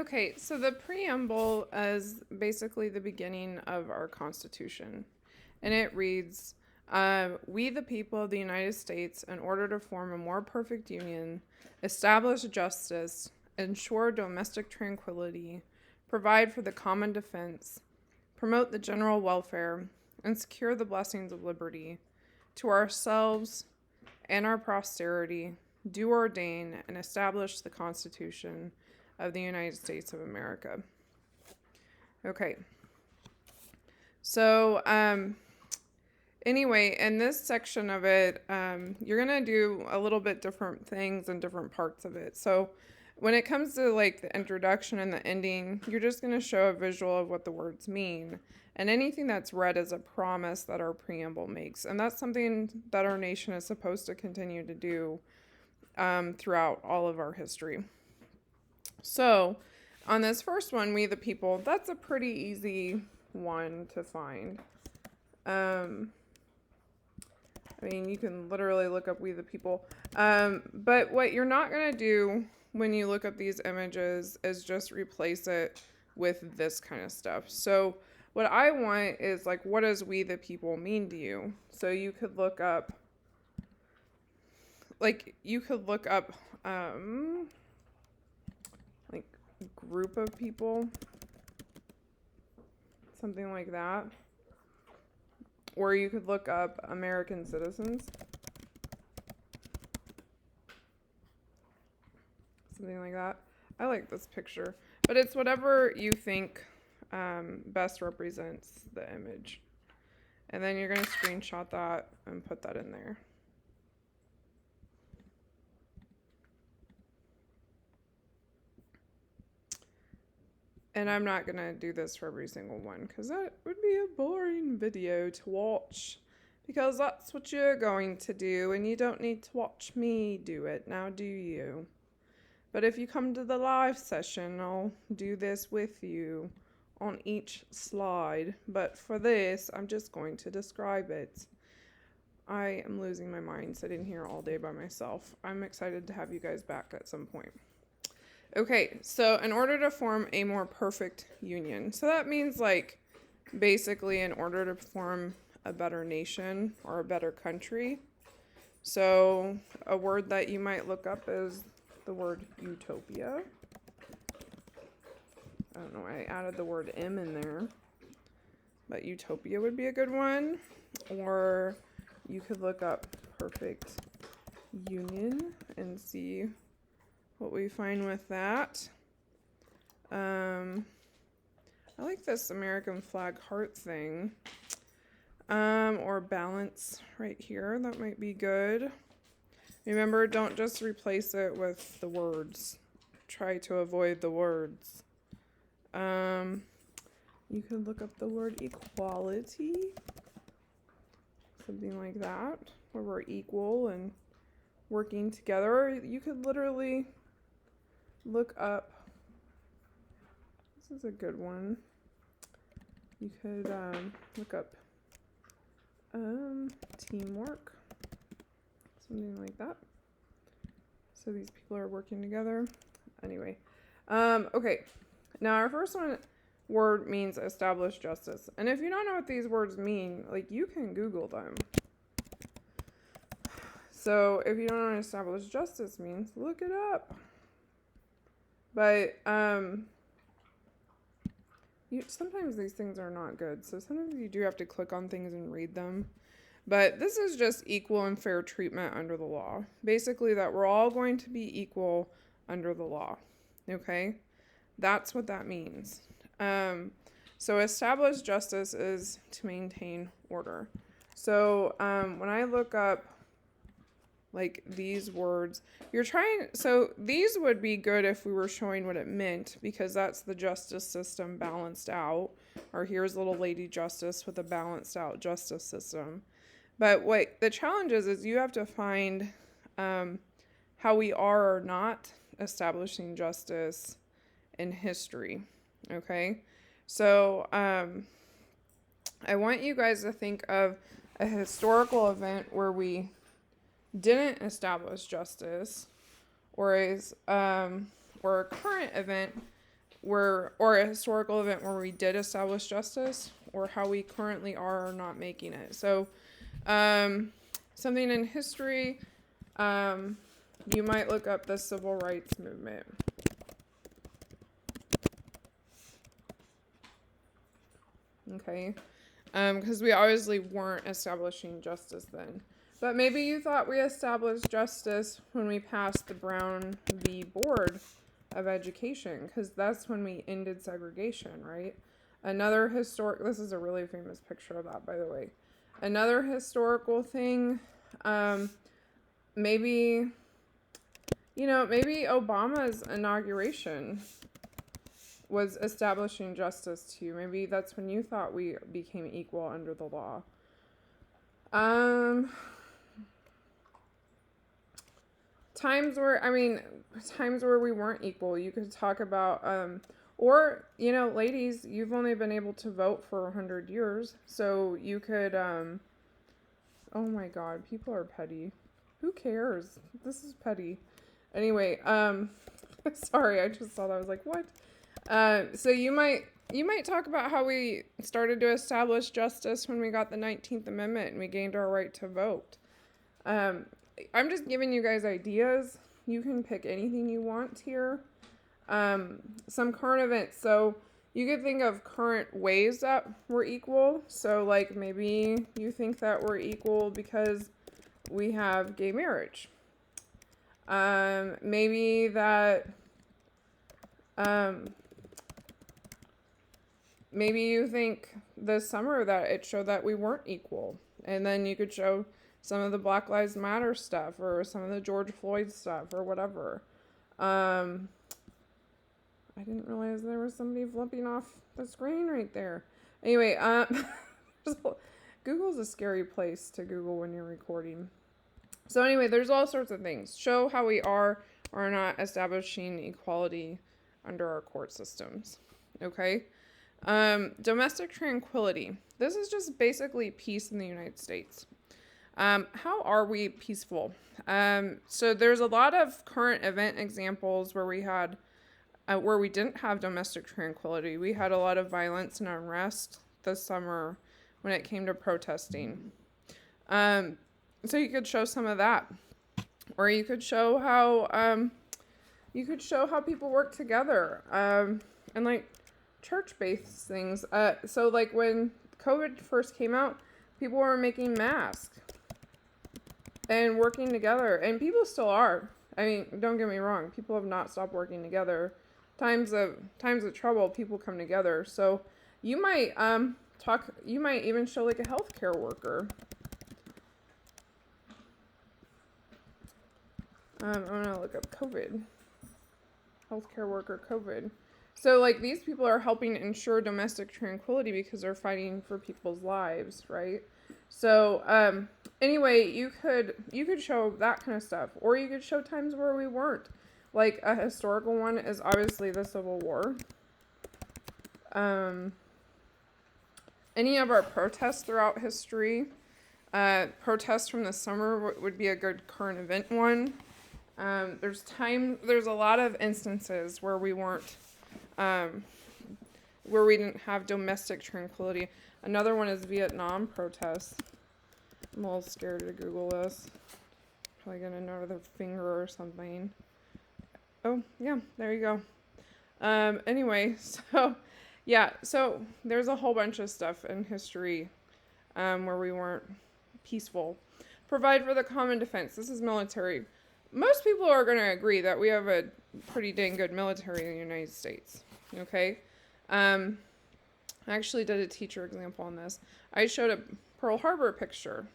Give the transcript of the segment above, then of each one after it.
Okay, so the preamble is basically the beginning of our Constitution. And it reads, we, the people of the United States, in order to form a more perfect union, establish justice, ensure domestic tranquility, provide for the common defense, promote the general welfare, and secure the blessings of liberty, to ourselves and our posterity, do ordain and establish the Constitution of the United States of America. Okay. So, anyway, in this section of it, you're going to do a little bit different things in different parts of it. So, when it comes to like the introduction and the ending, you're just going to show a visual of what the words mean. And anything that's read is a promise that our preamble makes. And that's something that our nation is supposed to continue to do throughout all of our history. So, on this first one, we the people, that's a pretty easy one to find. I mean, you can literally look up we the people. But what you're not going to do when you look up these images is just replace it with this kind of stuff. So, what I want is like, what does we the people mean to you? So, you could look up, like, group of people, something like that. Or you could look up American citizens, something like that. I like this picture, but it's whatever you think best represents the image. And then you're going to screenshot that and put that in there. And I'm not going to do this for every single one because that would be a boring video to watch, because that's what you're going to do and you don't need to watch me do it, now do you? But if you come to the live session, I'll do this with you on each slide. But for this, I'm just going to describe it. I am losing my mind sitting here all day by myself. I'm excited to have you guys back at some point. Okay, so in order to form a more perfect union, so that means like basically in order to form a better nation or a better country. So a word that you might look up is the word utopia. I don't know why I added the word M in there, but utopia would be a good one. Or you could look up perfect union and see what we find with that. I like this American flag heart thing. Or balance right here. That might be good. Remember, don't just replace it with the words. Try to avoid the words. You could look up the word equality. Something like that, where we're equal and working together. You could literally look up, this is a good one. You could look up teamwork, something like that. So these people are working together. Anyway, okay. Now our first word means establish justice. And if you don't know what these words mean, like you can Google them. So if you don't know what establish justice means, look it up. But sometimes these things are not good. So sometimes you do have to click on things and read them. But this is just equal and fair treatment under the law. Basically that we're all going to be equal under the law. Okay? That's what that means. So establish justice is to maintain order. So when I look up like these words, so these would be good if we were showing what it meant, because that's the justice system balanced out. Or here's little lady justice with a balanced out justice system. But what the challenge is you have to find how we are or not establishing justice in history. Okay? So I want you guys to think of a historical event where we didn't establish justice, or a current event or a historical event where we did establish justice, or how we currently are or not making it. So, something in history, you might look up the civil rights movement. Okay, because we obviously weren't establishing justice then. But maybe you thought we established justice when we passed the Brown v. Board of Education, because that's when we ended segregation, right? Another this is a really famous picture of that, by the way. Another historical thing, maybe Obama's inauguration was establishing justice too. Maybe that's when you thought we became equal under the law. Times where we weren't equal. You could talk about, or, ladies, you've only been able to vote for 100 years. So you could, oh my God, people are petty. Who cares? This is petty. Anyway, sorry, I just saw that. I was like, what? So you might talk about how we started to establish justice when we got the 19th Amendment and we gained our right to vote. I'm just giving you guys ideas. You can pick anything you want here. Some current events. So you could think of current ways that we're equal. So like maybe you think that we're equal because we have gay marriage. Maybe that, maybe you think this summer that it showed that we weren't equal. And then you could show some of the Black Lives Matter stuff, or some of the George Floyd stuff, or whatever. I didn't realize there was somebody flipping off the screen right there. Anyway, Google's a scary place to Google when you're recording. So anyway, there's all sorts of things. Show how we are or not establishing equality under our court systems. Okay? Domestic tranquility. This is just basically peace in the United States. How are we peaceful? So there's a lot of current event examples where we didn't have domestic tranquility. We had a lot of violence and unrest this summer when it came to protesting. So you could show some of that, or you could show how people work together, and like church-based things. So like when COVID first came out, people were making masks and working together, and people still are. I mean, don't get me wrong, people have not stopped working together. Times of trouble, people come together. So you might even show like a healthcare worker. I'm gonna look up COVID. Healthcare worker COVID. So like these people are helping ensure domestic tranquility because they're fighting for people's lives, right? So anyway, you could show that kind of stuff, or you could show times where we weren't. Like a historical one is obviously the Civil War. Any of our protests throughout history, protests from the summer would be a good current event one. There's a lot of instances where we weren't, where we didn't have domestic tranquility. Another one is Vietnam protests. I'm a little scared to Google this. Probably gonna know the finger or something. Oh, yeah, there you go. Anyway, so there's a whole bunch of stuff in history, where we weren't peaceful. Provide for the common defense. This is military. Most people are going to agree that we have a pretty dang good military in the United States. Okay? I actually did a teacher example on this. I showed a Pearl Harbor picture.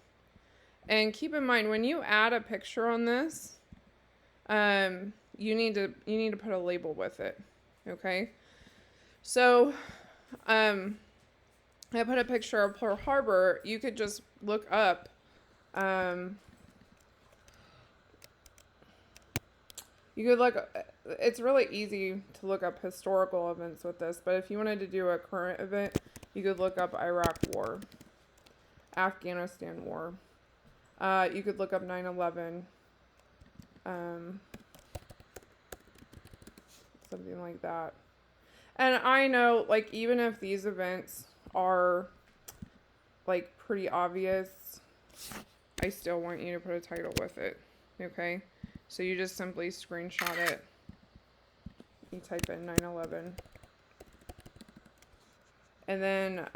And keep in mind, when you add a picture on this, you need to put a label with it. Okay? So, I put a picture of Pearl Harbor. You could just look up, it's really easy to look up historical events with this, but if you wanted to do a current event, you could look up Iraq War, Afghanistan War. You could look up 9/11, something like that. And I know, like, even if these events are, like, pretty obvious, I still want you to put a title with it, okay? So you just simply screenshot it. You type in 9/11. And then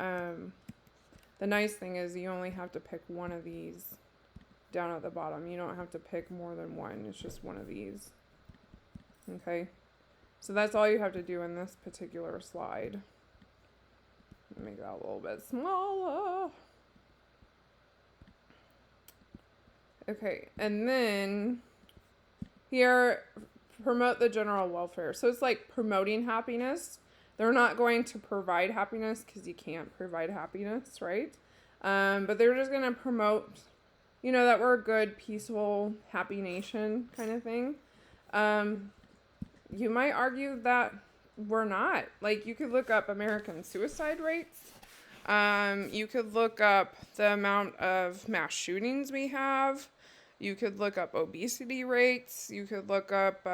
the nice thing is you only have to pick one of these down at the bottom. You don't have to pick more than one. It's just one of these. Okay? So that's all you have to do in this particular slide. Make that a little bit smaller. Okay, and then here, promote the general welfare. So it's like promoting happiness. They're not going to provide happiness because you can't provide happiness, right? But they're just going to promote, that we're a good, peaceful, happy nation kind of thing. You might argue that we're not. Like, you could look up American suicide rates. You could look up the amount of mass shootings we have. You could look up obesity rates. You could look up,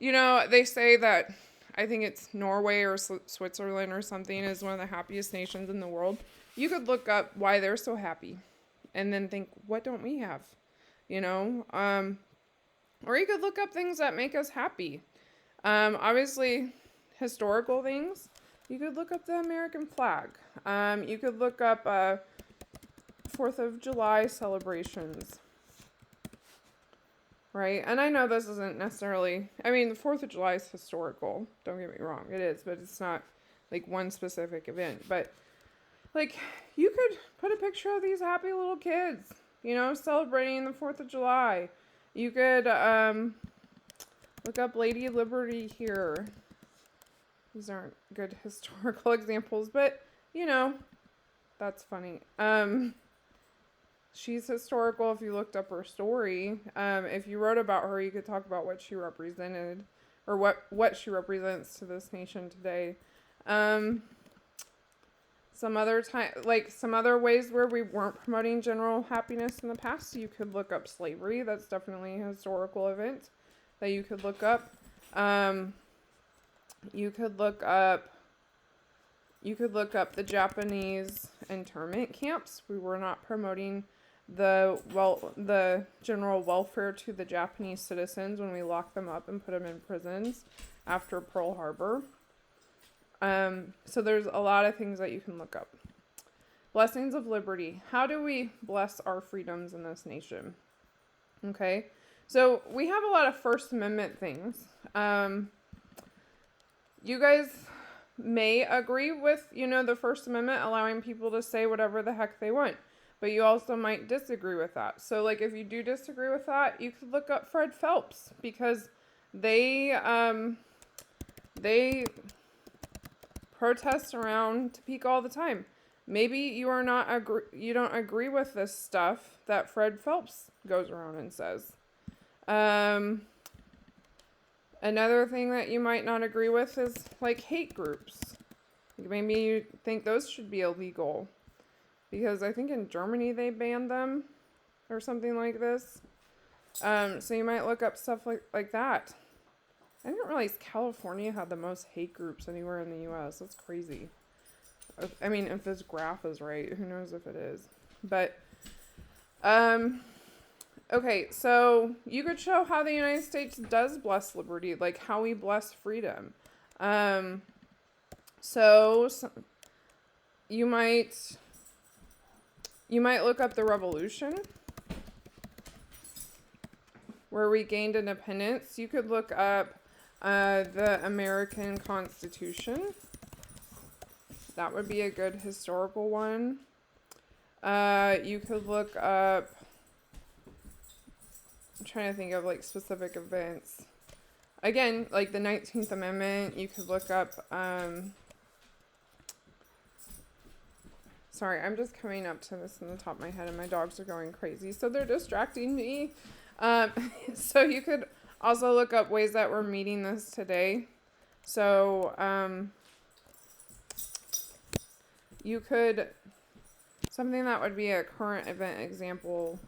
they say that, I think it's Norway or Switzerland or something is one of the happiest nations in the world. You could look up why they're so happy and then think, what don't we have? Or you could look up things that make us happy. Obviously, historical things. You could look up the American flag. You could look up 4th of July celebrations. Right? And I know this isn't necessarily... the 4th of July is historical. Don't get me wrong. It is, but it's not, like, one specific event. But, like, you could put a picture of these happy little kids, celebrating the 4th of July. You could look up Lady Liberty here. These aren't good historical examples, but, that's funny. She's historical if you looked up her story. If you wrote about her, you could talk about what she represented, or what she represents to this nation today. Some other ways where we weren't promoting general happiness in the past, you could look up slavery. That's definitely a historical event that you could look up. You could look up the Japanese internment camps. We were not promoting the general welfare to the Japanese citizens when we locked them up and put them in prisons after Pearl Harbor. So there's a lot of things that you can look up. Blessings of liberty. How do we bless our freedoms in this nation? Okay. So we have a lot of First Amendment things. You guys may agree with, the First Amendment allowing people to say whatever the heck they want. But you also might disagree with that. So, like, if you do disagree with that, you could look up Fred Phelps, because they protest around Topeka all the time. Maybe you don't agree with this stuff that Fred Phelps goes around and says. Another thing that you might not agree with is, like, hate groups. Maybe you think those should be illegal. Because I think in Germany they banned them or something like this. So you might look up stuff like that. I didn't realize California had the most hate groups anywhere in the U.S. That's crazy. If this graph is right, who knows if it is. But, okay, so you could show how the United States does bless liberty, like how we bless freedom. So you might look up the Revolution, where we gained independence. You could look up the American Constitution. That would be a good historical one. You could look up, I'm trying to think of, like, specific events. Again, like the 19th Amendment. You could look up, sorry, I'm just coming up to this in the top of my head and my dogs are going crazy, so they're distracting me. So you could also look up ways that we're meeting this today. So, you could, something that would be a current event example,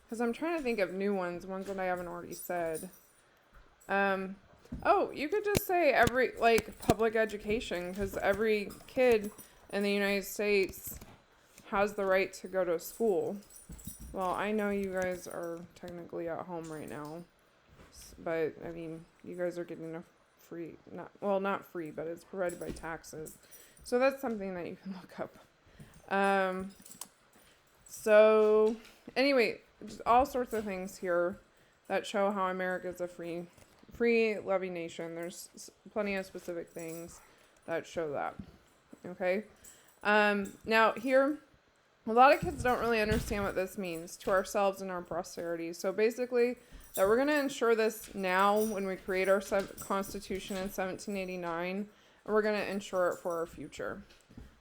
because I'm trying to think of new ones that I haven't already said. Oh, you could just say every, like, public education, because every kid in the United States has the right to go to school. Well, I know you guys are technically at home right now, but, I mean, you guys are getting a free, not free, but it's provided by taxes. So that's something that you can look up. So, anyway, just all sorts of things here that show how America is a free, loving nation. There's plenty of specific things that show that. Okay? Now, here, a lot of kids don't really understand what this means to ourselves and our posterity. So, basically, that we're going to ensure this now when we create our Constitution in 1789, and we're going to ensure it for our future.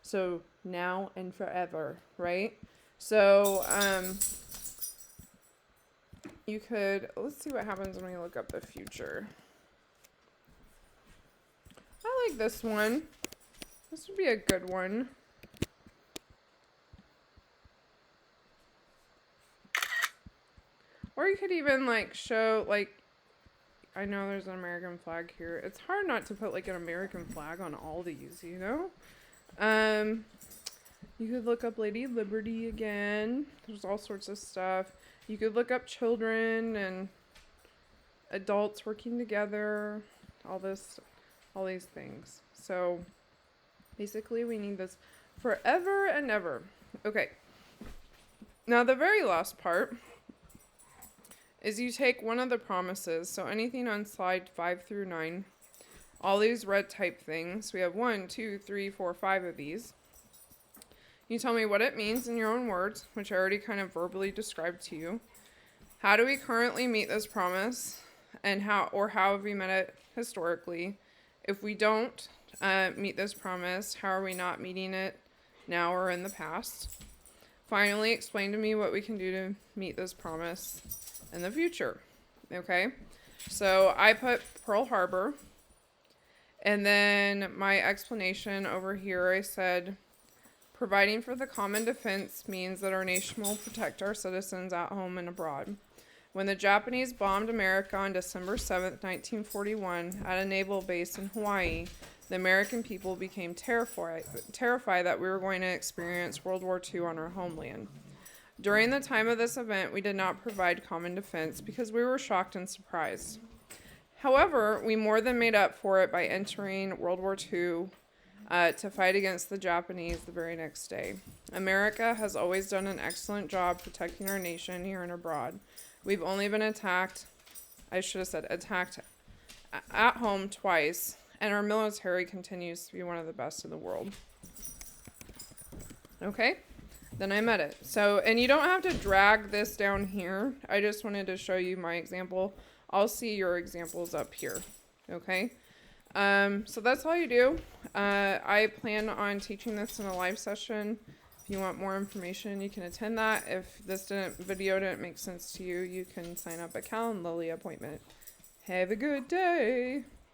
So, now and forever, right? So, you could, let's see what happens when we look up the future. I like this one. This would be a good one. Or you could even, like, show, like, I know there's an American flag here. It's hard not to put, like, an American flag on all these, you know? You could look up Lady Liberty again. There's all sorts of stuff. You could look up children and adults working together. All these things. So, basically, we need this forever and ever. Okay. Now, the very last part is you take one of the promises. So, anything on slide 5 through 9. All these red type things. We have 1, 2, 3, 4, 5 of these. You tell me what it means in your own words, which I already kind of verbally described to you. How do we currently meet this promise, and how have we met it historically? If we don't meet this promise, how are we not meeting it now or in the past? Finally, explain to me what we can do to meet this promise in the future. Okay? So I put Pearl Harbor, and then my explanation over here, I said, providing for the common defense means that our nation will protect our citizens at home and abroad. When the Japanese bombed America on December 7th, 1941, at a naval base in Hawaii, the American people became terrified that we were going to experience World War II on our homeland. During the time of this event, we did not provide common defense because we were shocked and surprised. However, we more than made up for it by entering World War II to fight against the Japanese the very next day. America has always done an excellent job protecting our nation here and abroad. We've only been attacked at home twice, and our military continues to be one of the best in the world. Okay, then I met it. So, and you don't have to drag this down here. I just wanted to show you my example. I'll see your examples up here. Okay. So that's all you do. I plan on teaching this in a live session. If you want more information, you can attend that. If this video didn't make sense to you, you can sign up a Calendly appointment. Have a good day.